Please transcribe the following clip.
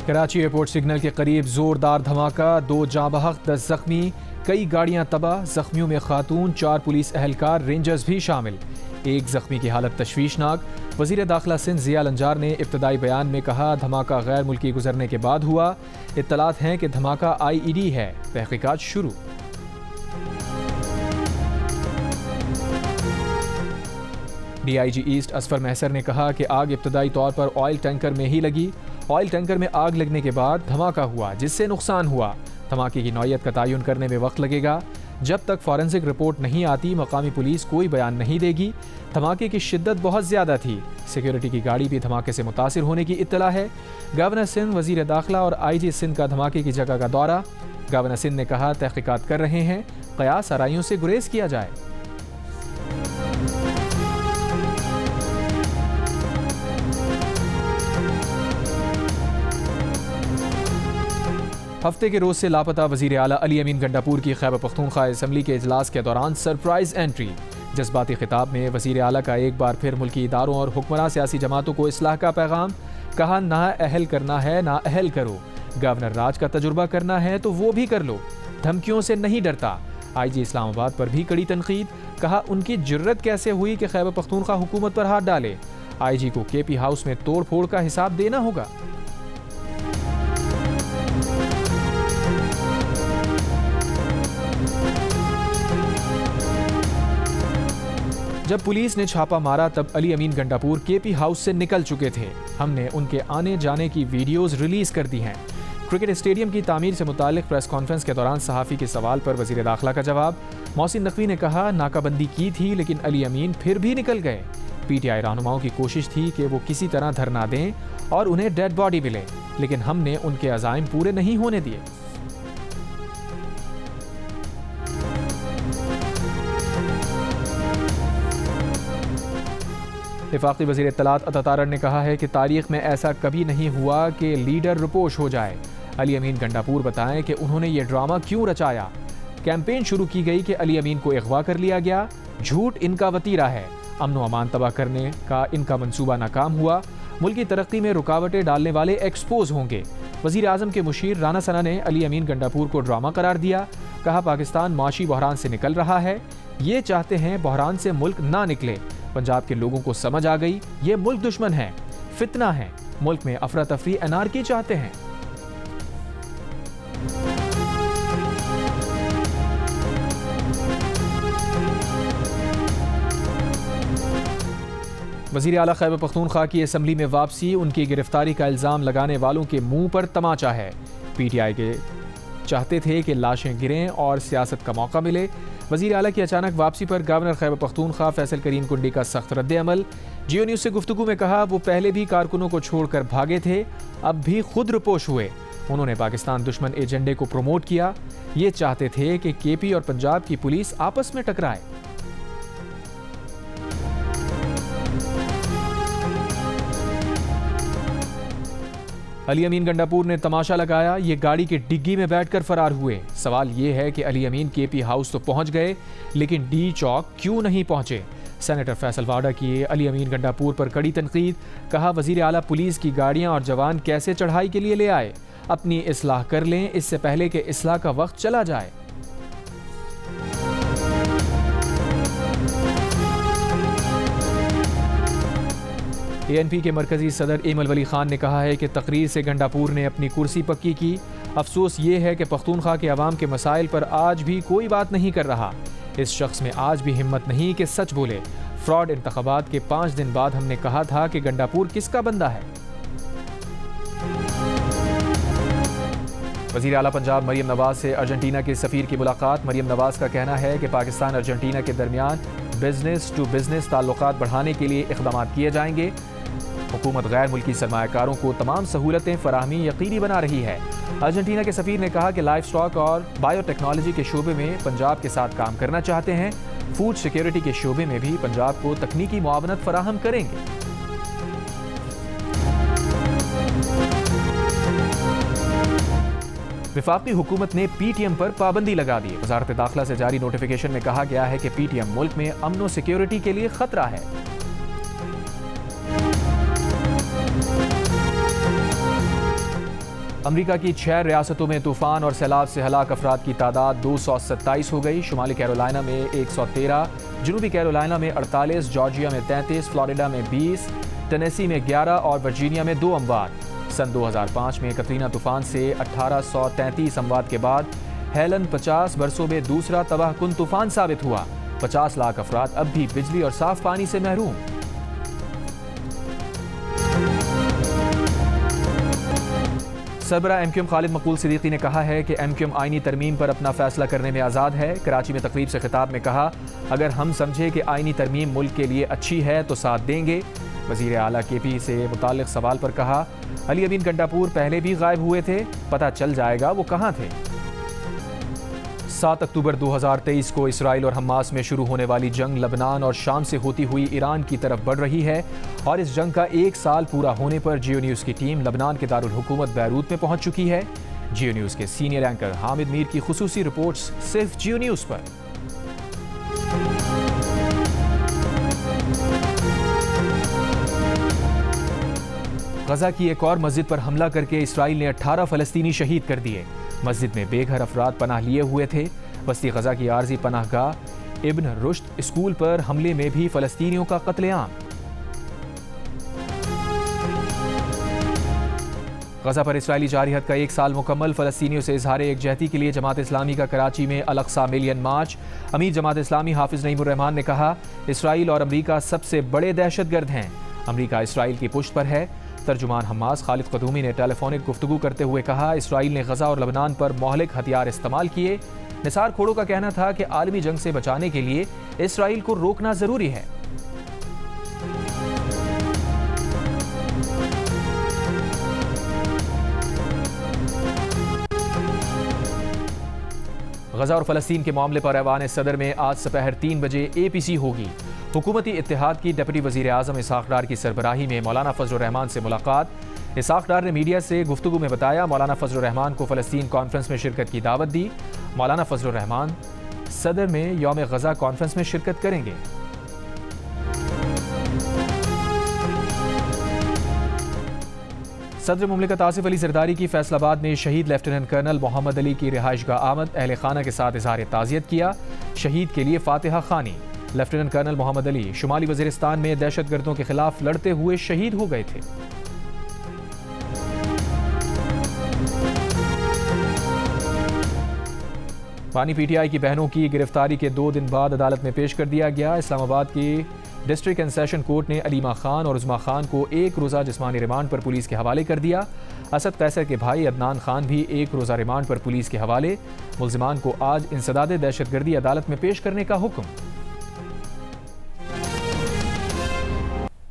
Karachi airport signal के करीब जोरदार धमाका, 2 जाँ बहक 10 जख्मी, कई गाड़ियां तबाह, जख्मियों में खातून, 4 पुलिस एहलकार रेंजर्स भी शामिल। एक जख्मी की हालत तशवीशनाक। वज़ीर दाखिला सिंध ज़िया लंजार ने इब्तदाई बयान में कहा, धमाका गैर मुल्की गुजरने के बाद हुआ। इत्तलात हैं कि धमाका IED है। तहकीकात शुरू। DIG ईस्ट असफर महसर ने कहा कि आग इब्तदाई तौर पर ऑयल टैंकर में ही लगी। ऑयल टैंकर में आग लगने के बाद धमाका हुआ, जिससे नुकसान हुआ। धमाके की नौयत का तयन करने में वक्त लगेगा। जब तक फॉरेंसिक रिपोर्ट नहीं आती, मकामी पुलिस कोई बयान नहीं देगी। धमाके की शिद्दत बहुत ज़्यादा थी। सिक्योरिटी की गाड़ी भी धमाके से मुतासिर होने की इत्तला है। गवर्नर सिंध, वज़ीर दाखिला और IG सिंध का धमाके की जगह का दौरा। गवर्नर सिंध ने कहा, तहकीकात कर रहे हैं, क़यास आराइयों से गुरेज किया जाए। हफ्ते के रोज से लापता वज़ीर आला अली अमीन गंडापुर की खैबर पख्तूनख्वा असम्बली के इजलास के दौरान सरप्राइज एंट्री। जज्बाती खिताब में वज़ीर आला का एक बार फिर मुल्की इदारों और हुक्मरान सियासी जमातों को इस्लाह का पैगाम। कहा, ना अहल करना है ना अहल करो। गवर्नर राज का तजुर्बा करना है तो वो भी कर लो, धमकियों से नहीं डरता। IG इस्लामाबाद पर भी कड़ी तनकीद। कहा, उनकी जुर्रत कैसे हुई कि खैबर पख्तूनख्वा हुकूमत पर हाथ डाले। IG को KP हाउस में तोड़ फोड़ का हिसाब देना होगा। जब पुलिस ने छापा मारा तब अली अमीन गंडापुर KP हाउस से निकल चुके थे। हमने उनके आने जाने की वीडियोस रिलीज कर दी हैं। क्रिकेट स्टेडियम की तामीर से मुतालिक प्रेस कॉन्फ्रेंस के दौरान सहाफ़ी के सवाल पर वज़ीर दाखिला का जवाब। मोहसिन नकवी ने कहा, नाकाबंदी की थी लेकिन अली अमीन फिर भी निकल गए। PTI रहनुमाओं की कोशिश थी कि वो किसी तरह धरना दें और उन्हें डेड बॉडी मिले, लेकिन हमने उनके अज़ाइम पूरे नहीं होने दिए। वफाकी वज़ीर इत्तलात अता तारड़ ने कहा है कि तारीख में ऐसा कभी नहीं हुआ कि लीडर रुपोश हो जाए। अली अमीन गंडापुर बताएं कि उन्होंने ये ड्रामा क्यों रचाया। कैंपेन शुरू की गई कि अली अमीन को अगवा कर लिया गया। झूठ इनका वतीरा है। अमन व अमान तबाह करने का इनका मंसूबा नाकाम हुआ। मुल्क की तरक्की में रुकावटें डालने वाले एक्सपोज होंगे। वज़ीर आज़म के मुशीर राना सना ने अली अमीन गंडापुर को ड्रामा करार दिया। कहा, पाकिस्तान माशी बहरान से निकल रहा है। ये चाहते हैं बहरान से मुल्क ना निकले। पंजाब के लोगों को समझ आ गई, ये मुल्क दुश्मन है, फितना है। मुल्क में अफरा तफरी एनार्की चाहते हैं। वज़ीर आला खैबर पख्तूनख्वा की असम्बली में वापसी, उनकी गिरफ्तारी का इल्ज़ाम लगाने वालों के मुंह पर तमाचा है। PTI के चाहते थे कि लाशें गिरें और सियासत का मौका मिले। वज़ीर आला की अचानक वापसी पर गवर्नर खैबर पख्तूनख्वा फैसल करीम कुंडी का सख्त रद्द-ए-अमल। जियो न्यूज़ से गुफ्तगू में कहा, वो पहले भी कारकुनों को छोड़कर भागे थे, अब भी खुद रुपोश हुए। उन्होंने पाकिस्तान दुश्मन एजेंडे को प्रमोट किया। ये चाहते थे कि KP और पंजाब की पुलिस आपस में टकराए। अली अमीन गंडापुर ने तमाशा लगाया, ये गाड़ी की डिग्गी में बैठकर फरार हुए। सवाल ये है कि अली अमीन KP हाउस तो पहुंच गए, लेकिन D चौक क्यों नहीं पहुंचे। सेनेटर फैसल वाडा की अली अमीन गंडापुर पर कड़ी तनकीद। कहा, वज़ीर आला पुलिस की गाड़ियां और जवान कैसे चढ़ाई के लिए ले आए। अपनी इस्लाह कर लें, इससे पहले कि इस्लाह का वक्त चला जाए। ANP के मरकजी सदर एमल वली खान ने कहा है कि तकरीर से गंडापुर ने अपनी कुर्सी पक्की की। अफसोस ये है कि पख्तूनख्वा के अवाम के मसाइल पर आज भी कोई बात नहीं कर रहा। इस शख्स में आज भी हिम्मत नहीं कि सच बोले। फ्रॉड इंतखाबात के 5 दिन बाद हमने कहा था कि गंडापुर किसका बंदा है। वज़ीर आला पंजाब मरियम नवाज से अर्जेंटीना के सफ़ीर की मुलाकात। मरियम नवाज का कहना है कि पाकिस्तान अर्जेंटीना के दरमियान बिजनेस टू बिजनेस ताल्लुकात बढ़ाने के लिए इक़दाम किए जाएंगे। हुकूमत गैर मुल्की सरमायाकारों को तमाम सहूलतें फराहमी यकीनी बना रही है। अर्जेंटीना के सफ़ीर ने कहा कि लाइफ स्टॉक और बायोटेक्नोलॉजी के शोबे में पंजाब के साथ काम करना चाहते हैं। फूड सिक्योरिटी के शोबे में भी पंजाब को तकनीकी मुआवनत फराहम करेंगे। वफाकी हुकूमत ने PTM पर पाबंदी लगा दी। वज़ारत दाखिला से जारी नोटिफिकेशन में कहा गया है कि PTM मुल्क में अमन व सिक्योरिटी के लिए खतरा है। अमेरिका की 6 रियासतों में तूफान और सैलाब से हलाक अफराद की तादाद 227 हो गई। शुमाली कैरोलिना में 113, जनूबी कैरोलिना में 48, जॉर्जिया में 33, फ्लोरिडा में 20, टेनेसी में 11 और वर्जीनिया में 2 अमवात। सन 2005 में कतरीना तूफान से 1833 अमवात के बाद हेलन 50 बरसों में दूसरा तबाहकुन तूफान साबित हुआ। 50 लाख अफराद अब भी बिजली और साफ पानी से महरूम। सरबराह एमक्यूएम खालिद मकबूल सिद्दीकी ने कहा है कि एमक्यूएम आईनी तरमीम पर अपना फैसला करने में आज़ाद है। कराची में तकरीब से खिताब में कहा, अगर हम समझे कि आईनी तरमीम मुल्क के लिए अच्छी है तो साथ देंगे। वज़ीर आला केपी से मुताल्लिक़ सवाल पर कहा, अली अमीन गंडापुर पहले भी गायब हुए थे, पता चल जाएगा वो कहाँ थे। 7 अक्टूबर 2023 को इसराइल और हमास में शुरू होने वाली जंग लबनान और शाम से होती हुई ईरान की तरफ बढ़ रही है और इस जंग का 1 साल पूरा होने पर जियो न्यूज़ की टीम लबनान के दारुल हुकूमत बैरूत में पहुंच चुकी है। जियो न्यूज़ के सीनियर एंकर हामिद मीर की खुसूसी रिपोर्ट्स सिर्फ जियो न्यूज़ पर। गजा की एक और मस्जिद पर हमला करके इसराइल ने 18 फ़लस्तीनी शहीद कर दिए। मस्जिद में बेघर अफराद पनाह लिए हुए थे। वस्ती गजा की आर्जी पनाहगाह इब्न रुश्द स्कूल पर हमले में भी फ़लस्तीनियों का कत्लेआम। गजा पर इसराइली जारहियत का 1 साल मुकम्मल। फ़लस्तीनियों से इजहार एकजहती के लिए जमात इस्लामी का कराची में अल-अक़सा मिलियन मार्च। अमीर जमात इस्लामी हाफिज़ नईमुर रहमान ने कहा, इसराइल और अमरीका सबसे बड़े दहशतगर्द हैं। अमरीका इसराइल की पुष्ट पर है। तर्जुमान हमास खालिद क़दूमी ने टेलीफोनिक गुफ्तगू करते हुए कहा, इसराइल ने गजा और लबनान पर मोहलिक हथियार इस्तेमाल किए। निसार खोड़ो का कहना था कि आलमी जंग से बचाने के लिए इसराइल को रोकना जरूरी है। गजा और फ़लस्तीन के मामले पर ऐवान सदर में आज दोपहर 3 बजे APC होगी। हुकूमती इत्तेहाद की डिप्टी वज़ीर आज़म इसहाक़ डार की सरबराही में मौलाना फजल रहमान से मुलाकात। इसहाक़ डार ने मीडिया से गुफ्तगू में बताया, मौलाना फजल रहमान को फ़लस्तीन कॉन्फ्रेंस में शिरकत की दावत दी। मौलाना फजल रहमान सदर में यौम गज़ा कॉन्फ्रेंस में शिरकत करेंगे। सदर मुमलिकत आसिफ अली ज़रदारी की फैसलाबाद में शहीद लेफ्टिनेंट कर्नल मोहम्मद अली की रिहाइशगाह आमद। अहले खाना के साथ इज़हार ताज़ियत किया। शहीद के लिए फातिहा खानी। लेफ्टिनेंट कर्नल मोहम्मद अली शुमाली वज़ीरिस्तान में दहशतगर्दों के खिलाफ लड़ते हुए शहीद हो गए थे। पानी PTI की बहनों की गिरफ्तारी के 2 दिन बाद अदालत में पेश कर दिया गया। इस्लामाबाद की डिस्ट्रिक्ट एंड सेशन कोर्ट ने अलीमा खान और उज़मा खान को 1 रोज़ा जिस्मानी रिमांड पर पुलिस के हवाले कर दिया। असद कैसर के भाई अदनान खान भी 1 रोज़ा रिमांड पर पुलिस के हवाले। मुल्ज़िमान को आज इंसदाद दहशतगर्दी अदालत में पेश करने का हुक्म।